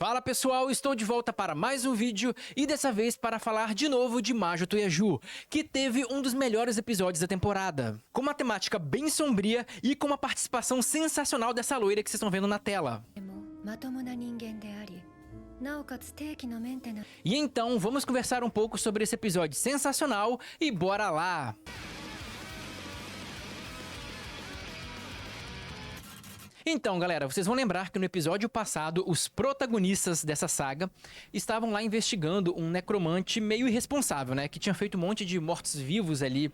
Fala pessoal, estou de volta para mais um vídeo e dessa vez para falar de novo de Majo Toyaju, que teve um dos melhores episódios da temporada, com uma temática bem sombria e com uma participação sensacional dessa loira que vocês estão vendo na tela. E então vamos conversar um pouco sobre esse episódio sensacional e bora lá! Então, galera, vocês vão lembrar que no episódio passado, os protagonistas dessa saga estavam lá investigando um necromante meio irresponsável, né? Que tinha feito um monte de mortos-vivos ali,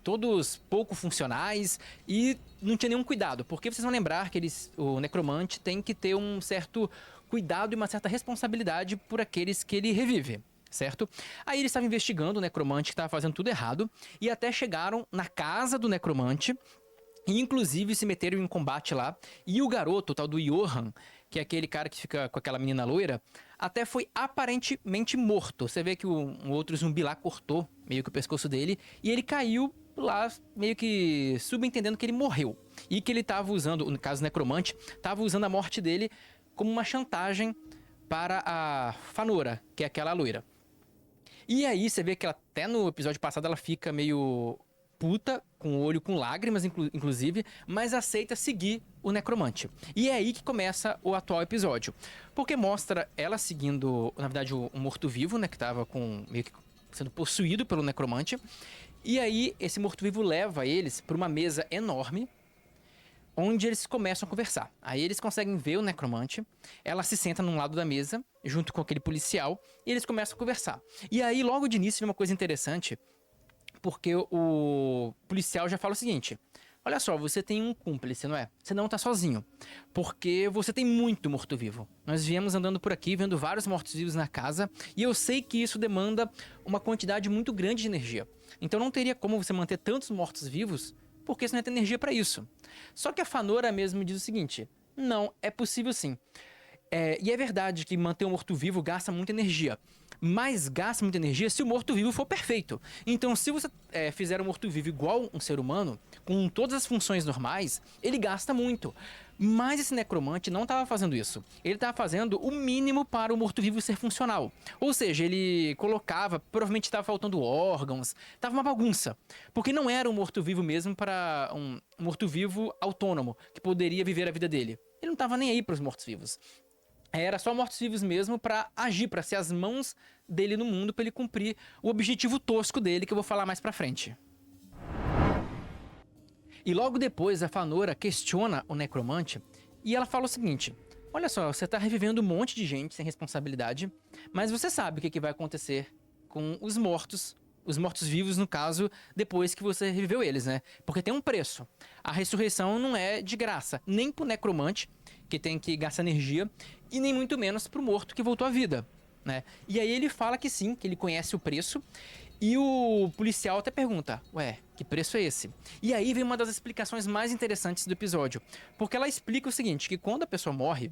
todos pouco funcionais e não tinha nenhum cuidado. Porque vocês vão lembrar que o necromante tem que ter um certo cuidado e uma certa responsabilidade por aqueles que ele revive. Certo? Aí eles estavam investigando o necromante que estava fazendo tudo errado e até chegaram na casa do necromante. E inclusive se meteram em combate lá. E o garoto, o tal do Johan, que é aquele cara que fica com aquela menina loira, até foi aparentemente morto. Você vê que um outro zumbi lá cortou meio que o pescoço dele. E ele caiu lá, meio que subentendendo que ele morreu. E que ele estava usando, no caso necromante, estava usando a morte dele como uma chantagem para a Fanora, que é aquela loira. E aí você vê que ela, até no episódio passado ela fica meio puta, com o olho com lágrimas, inclusive, mas aceita seguir o necromante. E é aí que começa o atual episódio. Porque mostra ela seguindo, na verdade, o morto-vivo, né, que tava meio que sendo possuído pelo necromante. E aí, esse morto-vivo leva eles para uma mesa enorme, onde eles começam a conversar. Aí eles conseguem ver o necromante, ela se senta num lado da mesa, junto com aquele policial, e eles começam a conversar. E aí, logo de início, vem uma coisa interessante, porque o policial já fala o seguinte: olha só, você tem um cúmplice, não é? Você não tá sozinho, porque você tem muito morto-vivo. Nós viemos andando por aqui, vendo vários mortos-vivos na casa, e eu sei que isso demanda uma quantidade muito grande de energia. Então não teria como você manter tantos mortos-vivos, porque você não tem energia pra isso. Só que a Fanora mesmo diz o seguinte: não, é possível sim. E é verdade que manter um morto-vivo gasta muita energia, mas gasta muita energia se o morto-vivo for perfeito. Então, se você fizer um morto-vivo igual um ser humano, com todas as funções normais, ele gasta muito. Mas esse necromante não estava fazendo isso. Ele estava fazendo o mínimo para o morto-vivo ser funcional. Ou seja, ele colocava, provavelmente estava faltando órgãos, estava uma bagunça. Porque não era um morto-vivo mesmo para um morto-vivo autônomo, que poderia viver a vida dele. Ele não estava nem aí para os mortos-vivos. Era só mortos-vivos mesmo pra agir, pra ser as mãos dele no mundo, pra ele cumprir o objetivo tosco dele, que eu vou falar mais pra frente. E logo depois a Fanora questiona o necromante e ela fala o seguinte: olha só, você tá revivendo um monte de gente sem responsabilidade, mas você sabe o que vai acontecer com os mortos-vivos, no caso, depois que você reviveu eles, né? Porque tem um preço. A ressurreição não é de graça, nem pro necromante, que tem que gastar energia, e nem muito menos pro morto que voltou à vida, né? E aí ele fala que sim, que ele conhece o preço, e o policial até pergunta: ué, que preço é esse? E aí vem uma das explicações mais interessantes do episódio, porque ela explica o seguinte, que quando a pessoa morre,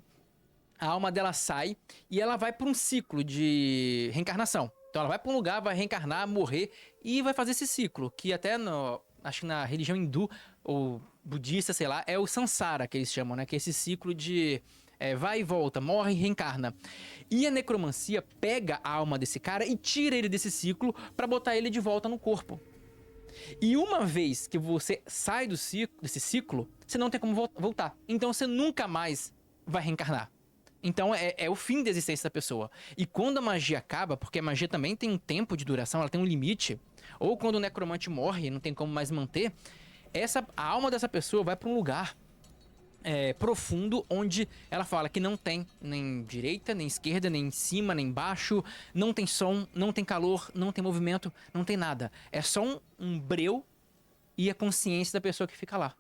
a alma dela sai e ela vai para um ciclo de reencarnação. Então ela vai para um lugar, vai reencarnar, morrer e vai fazer esse ciclo, que até acho que na religião hindu ou budista, sei lá, é o samsara que eles chamam, né? Que é esse ciclo de vai e volta, morre e reencarna. E a necromancia pega a alma desse cara e tira ele desse ciclo para botar ele de volta no corpo. E uma vez que você sai desse ciclo, você não tem como voltar. Então você nunca mais vai reencarnar. Então é o fim da existência da pessoa. E quando a magia acaba, porque a magia também tem um tempo de duração, ela tem um limite, ou quando o necromante morre e não tem como mais manter, a alma dessa pessoa vai para um lugar profundo, onde ela fala que não tem nem direita, nem esquerda, nem em cima, nem embaixo, não tem som, não tem calor, não tem movimento, não tem nada. É só um breu e a consciência da pessoa que fica lá.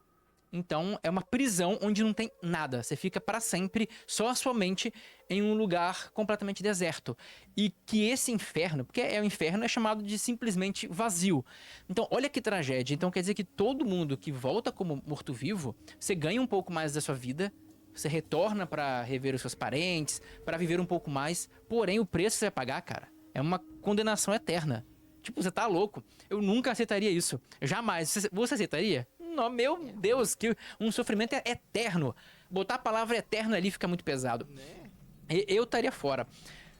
Então é uma prisão onde não tem nada. Você fica para sempre, só a sua mente, em um lugar completamente deserto. E que esse inferno, porque o inferno é chamado de simplesmente vazio. Então olha que tragédia. Então quer dizer que todo mundo que volta como morto-vivo, você ganha um pouco mais da sua vida, você retorna para rever os seus parentes, para viver um pouco mais. Porém o preço que você vai pagar, cara, é uma condenação eterna. Tipo, você tá louco. Eu nunca aceitaria isso. Jamais. Você aceitaria? Não, meu Deus, que um sofrimento eterno. Botar a palavra eterno ali fica muito pesado. Eu estaria fora.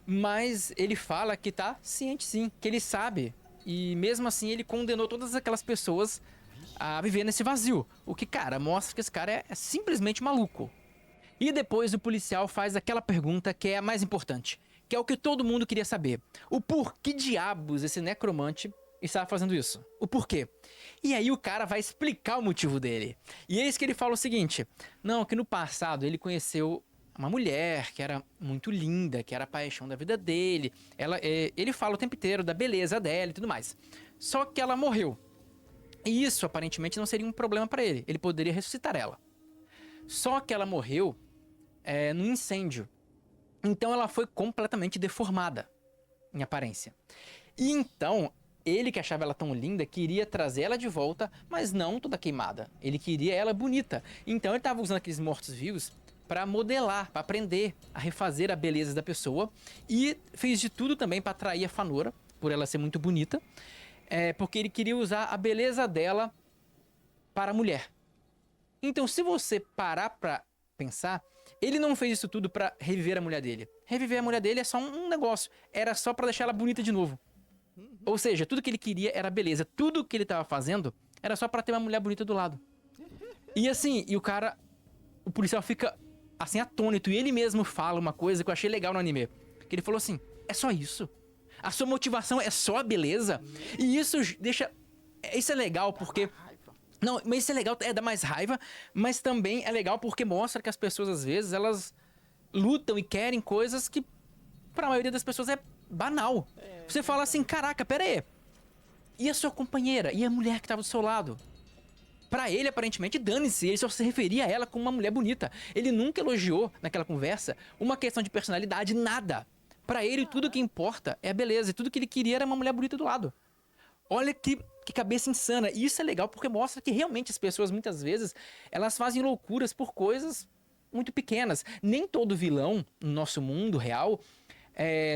Mas ele fala que tá ciente sim, que ele sabe. E mesmo assim ele condenou todas aquelas pessoas a viver nesse vazio. O que, cara, mostra que esse cara é simplesmente maluco. E depois o policial faz aquela pergunta que é a mais importante, que é o que todo mundo queria saber. O porquê diabos esse necromante estava fazendo isso? O porquê? E aí o cara vai explicar o motivo dele. E eis que ele fala o seguinte: não, que no passado ele conheceu uma mulher que era muito linda, que era a paixão da vida dele. Ele fala o tempo inteiro da beleza dela e tudo mais. Só que ela morreu. E isso aparentemente não seria um problema para ele. Ele poderia ressuscitar ela. Só que ela morreu num incêndio. Então ela foi completamente deformada em aparência. E então, ele que achava ela tão linda, queria trazer ela de volta, mas não toda queimada. Ele queria ela bonita. Então ele estava usando aqueles mortos-vivos para modelar, para aprender a refazer a beleza da pessoa. E fez de tudo também para atrair a Fanora, por ela ser muito bonita. Porque ele queria usar a beleza dela para a mulher. Então, se você parar pra pensar, ele não fez isso tudo pra reviver a mulher dele. Reviver a mulher dele é só um negócio. Era só pra deixar ela bonita de novo. Ou seja, tudo que ele queria era beleza. Tudo que ele tava fazendo era só pra ter uma mulher bonita do lado. E assim, o policial fica assim atônito. E ele mesmo fala uma coisa que eu achei legal no anime. Que ele falou assim: é só isso? A sua motivação é só a beleza? E isso deixa... Isso é legal porque... Não, mas isso é legal, dá mais raiva, mas também é legal porque mostra que as pessoas, às vezes, elas lutam e querem coisas que, pra maioria das pessoas, é banal. Você fala assim: caraca, pera aí. E a sua companheira? E a mulher que tava do seu lado? Pra ele, aparentemente, dane-se, ele só se referia a ela como uma mulher bonita. Ele nunca elogiou, naquela conversa, uma questão de personalidade, nada. Pra ele, tudo que importa é a beleza, e tudo que ele queria era uma mulher bonita do lado. Olha que cabeça insana. E isso é legal porque mostra que realmente as pessoas, muitas vezes, elas fazem loucuras por coisas muito pequenas. Nem todo vilão no nosso mundo real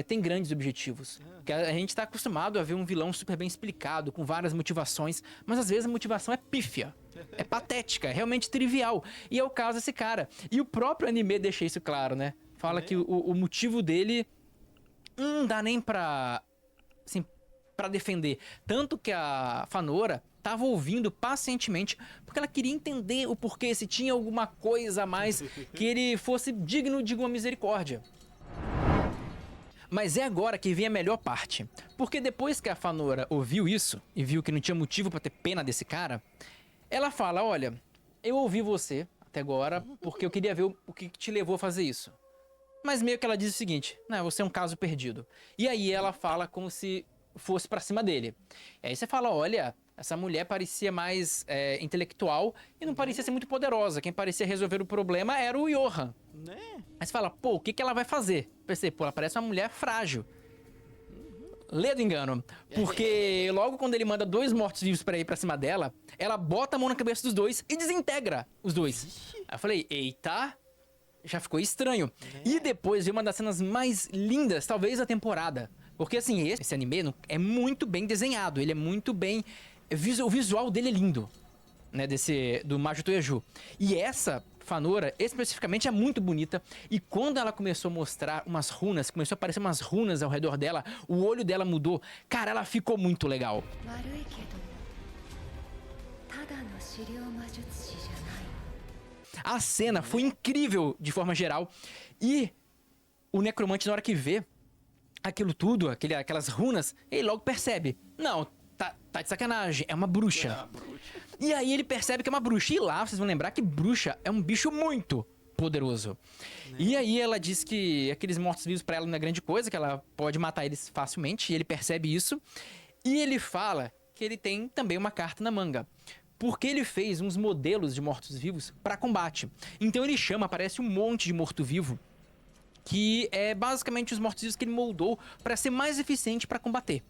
tem grandes objetivos. Porque a gente está acostumado a ver um vilão super bem explicado, com várias motivações, mas às vezes a motivação é pífia, é patética, é realmente trivial. E é o caso desse cara. E o próprio anime deixa isso claro, né? Fala que o motivo dele não dá nem pra... assim, para defender. Tanto que a Fanora tava ouvindo pacientemente, porque ela queria entender o porquê, se tinha alguma coisa a mais que ele fosse digno de uma misericórdia. Mas é agora que vem a melhor parte. Porque depois que a Fanora ouviu isso, e viu que não tinha motivo para ter pena desse cara, ela fala: olha, eu ouvi você até agora porque eu queria ver o que te levou a fazer isso. Mas meio que ela diz o seguinte: não, você é um caso perdido. E aí ela fala como se fosse pra cima dele. E aí você fala: olha, essa mulher parecia mais intelectual e não parecia ser muito poderosa. Quem parecia resolver o problema era o Johan. Aí você fala: pô, o que ela vai fazer? Pensei, pô, ela parece uma mulher frágil. Lê do engano. Porque logo quando ele manda 2 mortos-vivos pra ir pra cima dela, ela bota a mão na cabeça dos 2 e desintegra os 2. Aí eu falei: eita, já ficou estranho. E depois veio uma das cenas mais lindas, talvez, da temporada. Porque, assim, esse anime é muito bem desenhado. Ele é muito bem... O visual dele é lindo, né? Do Majuto Eiju. E essa Fanora, especificamente, é muito bonita. E quando ela começou a mostrar umas runas, começou a aparecer umas runas ao redor dela, o olho dela mudou. Cara, ela ficou muito legal. A cena foi incrível, de forma geral. E o necromante, na hora que vê aquilo tudo, aquelas runas, ele logo percebe: não, tá de sacanagem, é uma bruxa. E aí ele percebe que é uma bruxa. E lá, vocês vão lembrar que bruxa é um bicho muito poderoso. E aí ela diz que aqueles mortos-vivos pra ela não é grande coisa, que ela pode matar eles facilmente, e ele percebe isso. E ele fala que ele tem também uma carta na manga, porque ele fez uns modelos de mortos-vivos pra combate. Então ele aparece um monte de morto-vivo, que é basicamente os mortos-vivos que ele moldou para ser mais eficiente para combater.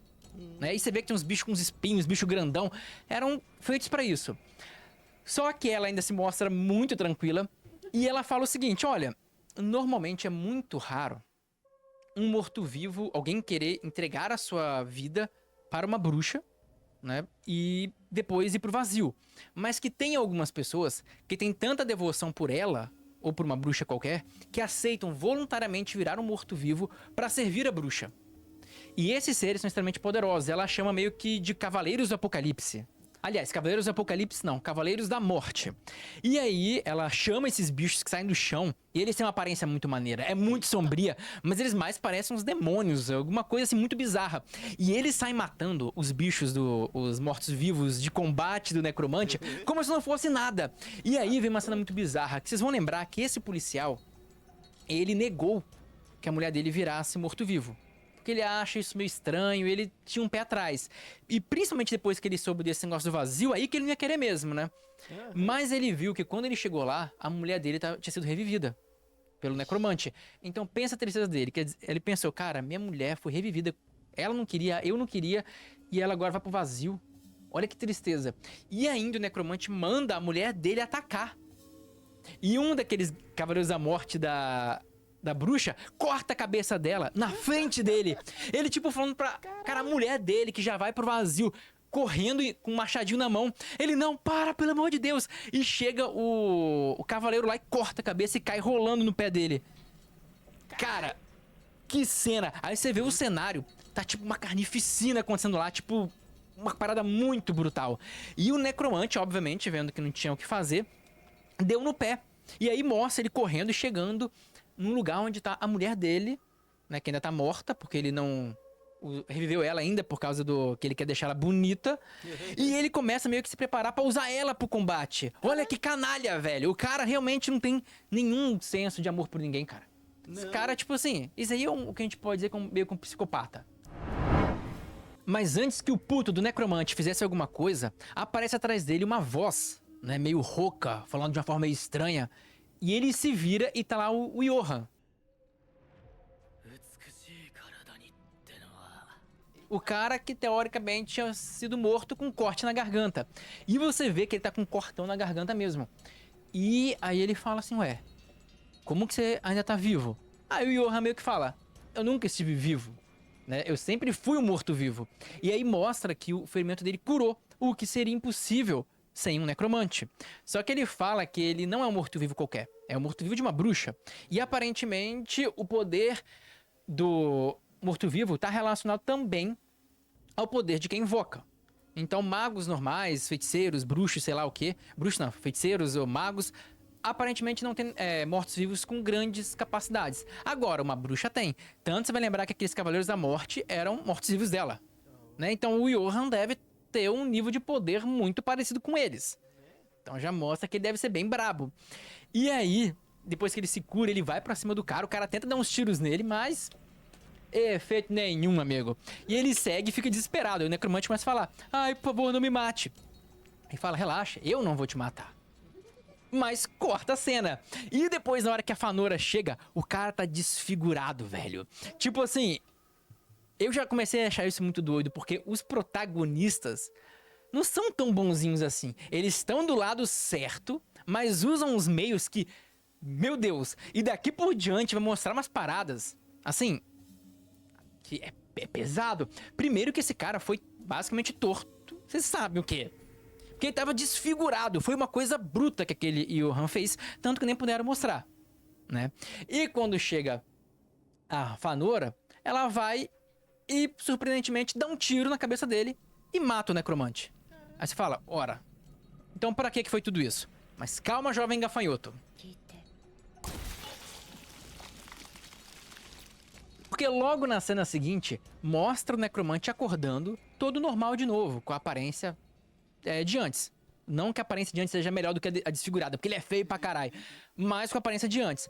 Né? E você vê que tem uns bichos com uns espinhos, bicho grandão, eram feitos para isso. Só que ela ainda se mostra muito tranquila e ela fala o seguinte: olha, normalmente é muito raro um morto-vivo, alguém querer entregar a sua vida para uma bruxa, né? E depois ir pro vazio. Mas que tem algumas pessoas que têm tanta devoção por ela ou por uma bruxa qualquer, que aceitam voluntariamente virar um morto-vivo para servir a bruxa. E esses seres são extremamente poderosos. Ela chama meio que de Cavaleiros do Apocalipse. Aliás, Cavaleiros do Apocalipse não, Cavaleiros da Morte. E aí, ela chama esses bichos que saem do chão, e eles têm uma aparência muito maneira, é muito sombria, mas eles mais parecem uns demônios, alguma coisa assim muito bizarra. E eles saem matando os bichos, os mortos-vivos de combate do necromante, como se não fosse nada. E aí vem uma cena muito bizarra, que vocês vão lembrar que esse policial, ele negou que a mulher dele virasse morto-vivo. Porque ele acha isso meio estranho, ele tinha um pé atrás. E principalmente depois que ele soube desse negócio do vazio, aí que ele não ia querer mesmo, né? Mas ele viu que quando ele chegou lá, a mulher dele tinha sido revivida pelo necromante. Então pensa a tristeza dele. Ele pensou, cara, minha mulher foi revivida. Ela não queria, eu não queria, e ela agora vai pro vazio. Olha que tristeza. E ainda o necromante manda a mulher dele atacar. E um daqueles Cavaleiros da Morte da bruxa, corta a cabeça dela na frente dele. Ele, tipo, falando pra cara, a mulher dele, que já vai pro vazio, correndo com um machadinho na mão. Ele, não, para, pelo amor de Deus. E chega o cavaleiro lá e corta a cabeça e cai rolando no pé dele. Cara, que cena. Aí você vê o cenário, tá tipo uma carnificina acontecendo lá, tipo, uma parada muito brutal. E o necromante, obviamente, vendo que não tinha o que fazer, deu no pé. E aí mostra ele correndo e chegando num lugar onde tá a mulher dele, né, que ainda tá morta, porque ele não reviveu ela ainda por causa do que ele quer deixar ela bonita. E ele começa meio que se preparar pra usar ela pro combate. Olha que canalha, velho. O cara realmente não tem nenhum senso de amor por ninguém, cara. Esse cara, tipo assim, isso aí é o que a gente pode dizer meio que um psicopata. Mas antes que o puto do necromante fizesse alguma coisa, aparece atrás dele uma voz, né, meio rouca, falando de uma forma meio estranha. E ele se vira e tá lá o Johan. O cara que teoricamente tinha sido morto com um corte na garganta. E você vê que ele tá com um cortão na garganta mesmo. E aí ele fala assim, ué, como que você ainda tá vivo? Aí o Johan meio que fala, eu nunca estive vivo, né? Eu sempre fui um morto-vivo. E aí mostra que o ferimento dele curou, o que seria impossível sem um necromante. Só que ele fala que ele não é um morto-vivo qualquer. É um morto-vivo de uma bruxa. E aparentemente o poder do morto-vivo está relacionado também ao poder de quem invoca. Então magos normais, feiticeiros, bruxos, sei lá o que. Bruxos não, feiticeiros ou magos, aparentemente não tem mortos-vivos com grandes capacidades. Agora, uma bruxa tem. Tanto você vai lembrar que aqueles Cavaleiros da Morte eram mortos-vivos dela, né? Então o Johan deve ter um nível de poder muito parecido com eles. Então já mostra que ele deve ser bem brabo. E aí, depois que ele se cura, ele vai pra cima do cara. O cara tenta dar uns tiros nele, mas efeito nenhum, amigo. E ele segue e fica desesperado. E o necromante começa a falar, ai, por favor, não me mate. Ele fala, relaxa, eu não vou te matar. Mas corta a cena. E depois, na hora que a Fanora chega, o cara tá desfigurado, velho. Tipo assim, eu já comecei a achar isso muito doido, porque os protagonistas não são tão bonzinhos assim. Eles estão do lado certo, mas usam os meios que, meu Deus, e daqui por diante vai mostrar umas paradas, assim, que é pesado. Primeiro que esse cara foi basicamente torto. Vocês sabem o quê? Porque ele tava desfigurado. Foi uma coisa bruta que aquele Johan fez, tanto que nem puderam mostrar, né? E quando chega a Fanora, ela vai e, surpreendentemente, dá um tiro na cabeça dele e mata o necromante. Aí você fala, ora, então pra que foi tudo isso? Mas calma, jovem gafanhoto. Porque logo na cena seguinte, mostra o necromante acordando, todo normal de novo, com a aparência de antes. Não que a aparência de antes seja melhor do que a desfigurada, porque ele é feio pra caralho, mas com a aparência de antes.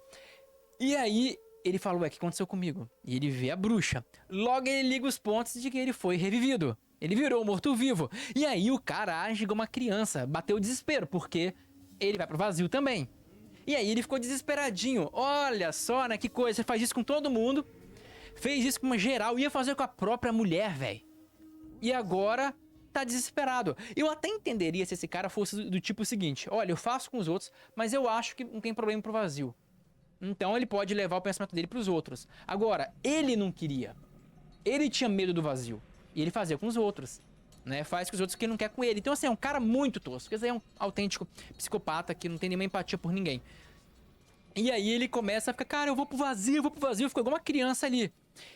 E aí ele fala, ué, o que aconteceu comigo? E ele vê a bruxa. Logo ele liga os pontos de que ele foi revivido. Ele virou um morto-vivo. E aí o cara age como uma criança. Bateu o desespero, porque ele vai pro vazio também. E aí ele ficou desesperadinho. Olha só, né, que coisa. Você faz isso com todo mundo. Fez isso com uma geral. Ia fazer com a própria mulher, velho. E agora tá desesperado. Eu até entenderia se esse cara fosse do tipo seguinte. Olha, eu faço com os outros, mas eu acho que não tem problema pro vazio. Então ele pode levar o pensamento dele pros outros. Agora, ele não queria. Ele tinha medo do vazio. E ele fazia com os outros, né? Faz com os outros que ele não quer com ele. Então assim, é um cara muito tosco. Esse aí é um autêntico psicopata que não tem nenhuma empatia por ninguém. E aí ele começa a ficar, cara, eu vou pro vazio, ficou igual uma criança ali.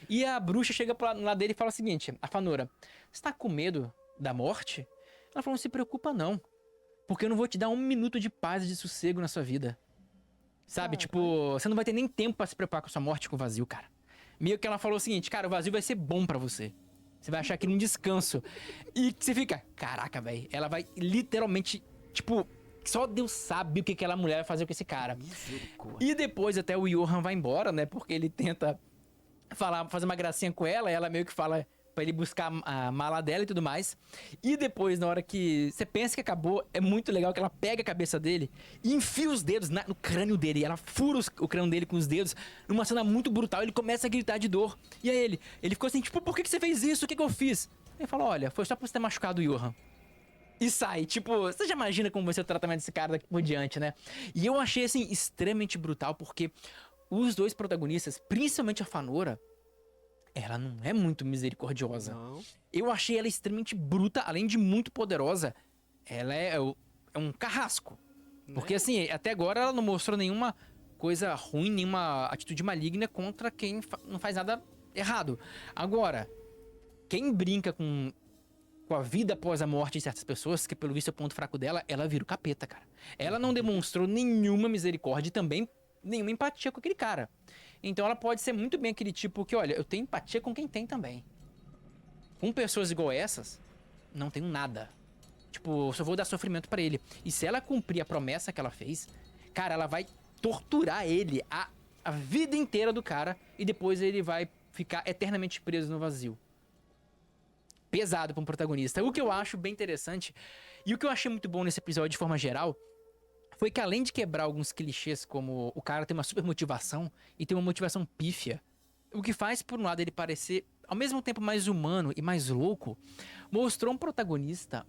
E a bruxa chega pro lado dele e fala o seguinte, a Fanora, você tá com medo da morte? Ela falou, não se preocupa não, porque eu não vou te dar um minuto de paz e de sossego na sua vida. Sabe, tipo, você não vai ter nem tempo pra se preocupar com a sua morte com o vazio, cara. Meio que ela falou o seguinte, cara, o vazio vai ser bom pra você. Você vai achar aquilo um descanso. E você fica, caraca, velho, ela vai literalmente, tipo, só Deus sabe o que aquela mulher vai fazer com esse cara. Misericórdia. E depois até o Johan vai embora, né, porque ele tenta fazer uma gracinha com ela, e ela meio que fala pra ele buscar a mala dela e tudo mais. E depois, na hora que você pensa que acabou, é muito legal que ela pega a cabeça dele e enfia os dedos no crânio dele. Ela fura o crânio dele com os dedos, numa cena muito brutal. Ele começa a gritar de dor. E aí ele ficou assim, tipo, por que você fez isso? O que eu fiz? Ele falou, olha, foi só pra você ter machucado o Johan. E sai, tipo, você já imagina como vai ser o tratamento desse cara daqui por diante, né? E eu achei, assim, extremamente brutal, porque os dois protagonistas, principalmente a Fanora, ela não é muito misericordiosa. Não. Eu achei ela extremamente bruta, além de muito poderosa. Ela é um carrasco. Porque, assim, até agora ela não mostrou nenhuma coisa ruim, nenhuma atitude maligna contra quem não faz nada errado. Agora, quem brinca com a vida após a morte de certas pessoas, que pelo visto é o ponto fraco dela, ela vira o capeta, cara. Ela não demonstrou nenhuma misericórdia e também nenhuma empatia com aquele cara. Então ela pode ser muito bem aquele tipo que, olha, eu tenho empatia com quem tem também. Com pessoas igual essas, não tenho nada. Tipo, eu só vou dar sofrimento pra ele. E se ela cumprir a promessa que ela fez, cara, ela vai torturar ele a vida inteira do cara e depois ele vai ficar eternamente preso no vazio. Pesado pra um protagonista. O que eu acho bem interessante e o que eu achei muito bom nesse episódio de forma geral foi que além de quebrar alguns clichês como o cara tem uma super motivação e tem uma motivação pífia, o que faz por um lado ele parecer ao mesmo tempo mais humano e mais louco, mostrou um protagonista,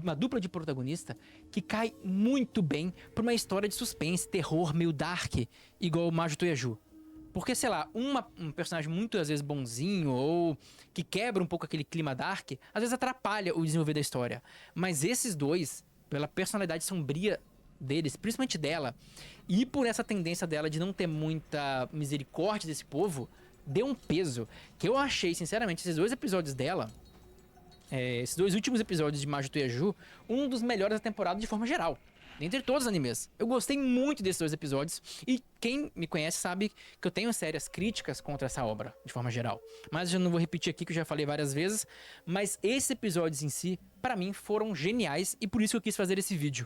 uma dupla de protagonista que cai muito bem pra uma história de suspense, terror, meio dark, igual o Maju Toyaju. Porque, sei lá, um personagem muito, às vezes, bonzinho ou que quebra um pouco aquele clima dark, às vezes atrapalha o desenvolver da história. Mas esses dois, pela personalidade sombria deles, principalmente dela, e por essa tendência dela de não ter muita misericórdia desse povo, deu um peso que eu achei, sinceramente, esses dois episódios dela, esses dois últimos episódios de Maju Toyaju, um dos melhores da temporada de forma geral. Dentre todos os animes. Eu gostei muito desses dois episódios. E quem me conhece sabe que eu tenho sérias críticas contra essa obra, de forma geral. Mas eu não vou repetir aqui, que eu já falei várias vezes. Mas esses episódios em si, pra mim, foram geniais. E por isso eu quis fazer esse vídeo.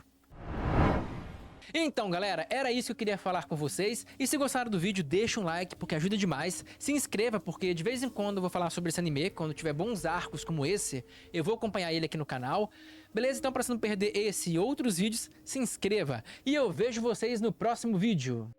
Então, galera, era isso que eu queria falar com vocês. E se gostaram do vídeo, deixa um like, porque ajuda demais. Se inscreva, porque de vez em quando eu vou falar sobre esse anime. Quando tiver bons arcos como esse, eu vou acompanhar ele aqui no canal. Beleza? Então, para você não perder esse e outros vídeos, se inscreva. E eu vejo vocês no próximo vídeo.